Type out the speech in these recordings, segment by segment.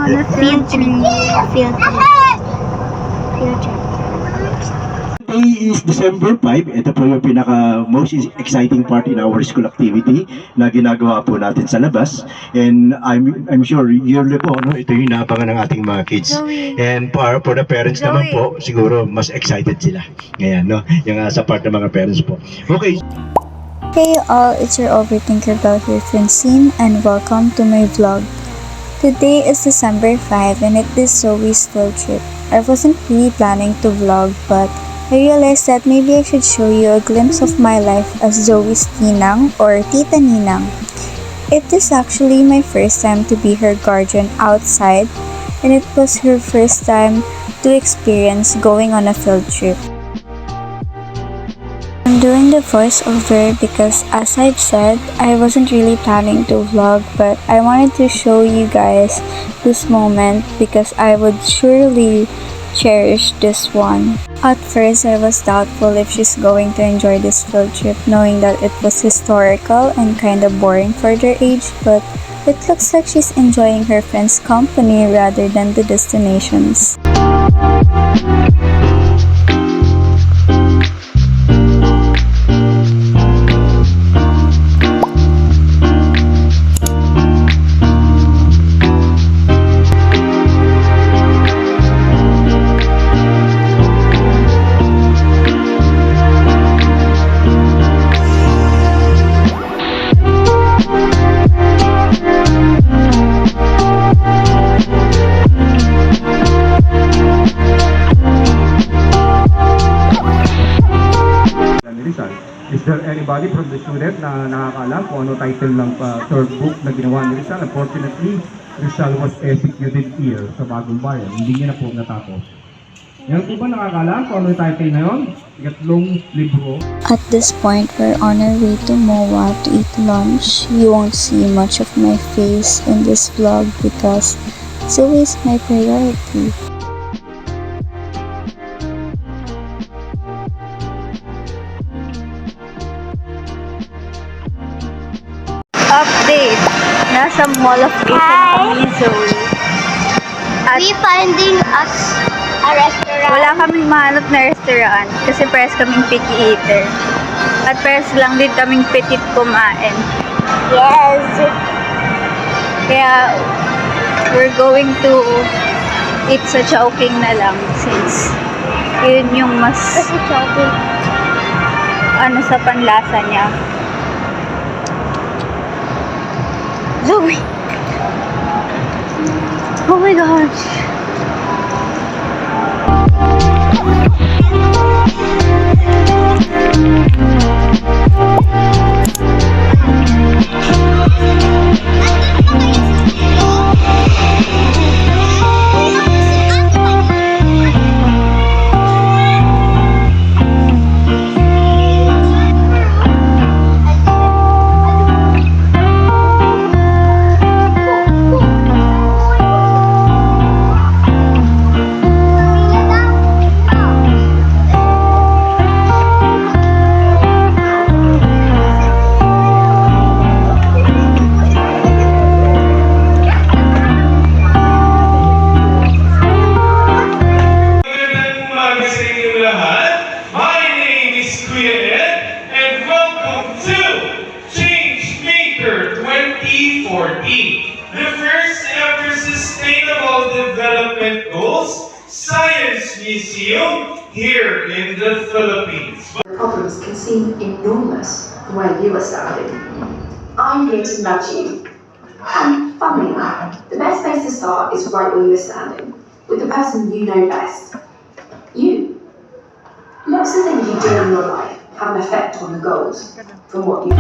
on a field trip. Today is December 5. Ito po yung pinaka most exciting part in our school activity na ginagawa po natin sa labas. And I'm sure yearly po, no, ito yung inabangan ng ating mga kids. And for the parents naman po, siguro mas excited sila. Ngayon, no, yung sa part ng mga parents po. Okay. Hey all, it's your overthinker girl here, Francine, and welcome to my vlog. Today is December 5 and it is Zoe's field trip. I wasn't really planning to vlog, but I realized that maybe I should show you a glimpse of my life as Zoe's Ninang or Tita Ninang. It is actually my first time to be her guardian outside, and it was her first time to experience going on a field trip. I'm doing the voiceover because, as I've said, I wasn't really planning to vlog, but I wanted to show you guys this moment because I would surely cherish this one. At first, I was doubtful if she's going to enjoy this field trip, knowing that it was historical and kind of boring for their age, but it looks like she's enjoying her friends' company rather than the destinations. Is there anybody from the student na nakakaalam kung ano title ng third book na ginawa ni Rizal? Unfortunately, Rizal was executed here sa Bagong Bayan. Hindi niya na po natapos. Ngayon po ba nakakaalam kung ano yung title na yun? Ikatlong libro. At this point, we're on our way to MOA to eat lunch. You won't see much of my face in this vlog because Zoe is my priority. Update! Nasa Mall of Asia na kami ni Zoe. At We finding us a restaurant. wala kaming mahanap na restaurant kasi pares kaming picky eater. At pares lang din kaming petit kumain. Yes. Kaya we're going to eat sa Chowking na lang since yun yung mas Kasi chocolate. ano sa panlasa niya. Zoe! Oh my gosh! The first ever Sustainable Development Goals Science Museum here in the Philippines. Problems can seem enormous where you are standing. I'm here to nudge you. And funnily enough, the best place to start is right where you are standing, with the person you know best. You. Lots of things you do in your life have an effect on the goals from what you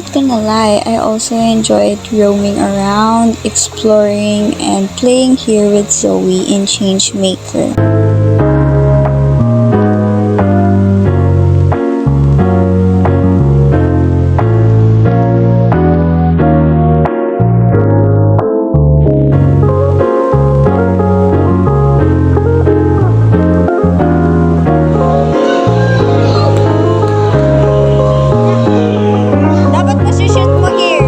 not gonna lie, I also enjoyed roaming around, exploring, and playing here with Zoe in Changemaker. Dapat masishoot mo here.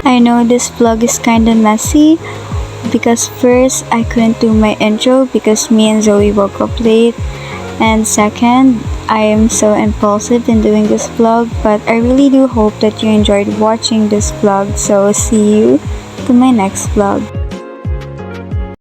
I know this vlog is kinda messy because first I couldn't do my intro because me and Zoe woke up late, and second I am so impulsive in doing this vlog, but I really do hope that you enjoyed watching this vlog, so see you to my next vlog.